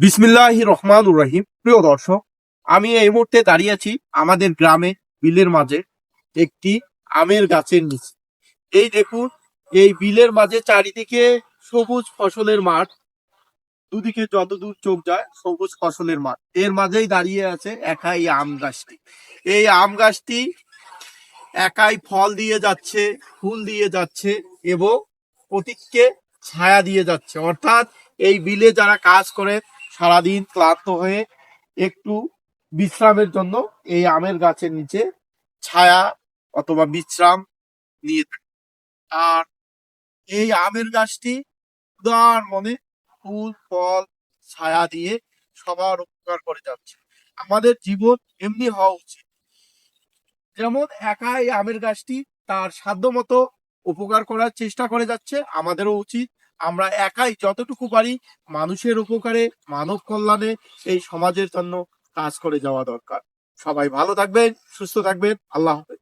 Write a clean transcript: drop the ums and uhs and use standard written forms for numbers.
বিসমিল্লাহির রহমানুর রহিম। প্রিয় দর্শক, আমি এই মুহূর্তে দাঁড়িয়ে আছি আমাদের গ্রামে বিলের মাঝে একটি আমের গাছের নিচে। এই দেখুন, এই বিলের মাঝে চারিদিকে সবুজ ফসলের মাঠ, দুদিকে যতদূর চোখ যায় সবুজ ফসলের মাঠ। এর মাঝেই দাঁড়িয়ে আছে একাই আম গাছটি। এই আম গাছটি একাই ফল দিয়ে যাচ্ছে, ফুল দিয়ে যাচ্ছে এবং প্রতীককে ছায়া দিয়ে যাচ্ছে। অর্থাৎ এই বিলে যারা কাজ করে সারাদিন ক্লান্ত হয়ে একটু বিশ্রামের জন্য এই আমের গাছের নিচে ছায়া অথবা বিশ্রাম নিয়ে থাকে। আর এই আমের গাছটি উদার মনে ফুল ফল ছায়া দিয়ে সবার উপকার করে যাচ্ছে। আমাদের জীবন এমনি হওয়া উচিত। যেমন একাই আমের গাছটি তার সাধ্য মতো উপকার করার চেষ্টা করে যাচ্ছে, আমাদেরও উচিত আমরা একাই যতটুকু পারি মানুষের উপকারে, মানব কল্যাণে, এই সমাজের জন্য কাজ করে যাওয়া দরকার। সবাই ভালো থাকবেন, সুস্থ থাকবেন। আল্লাহ হাফেজ।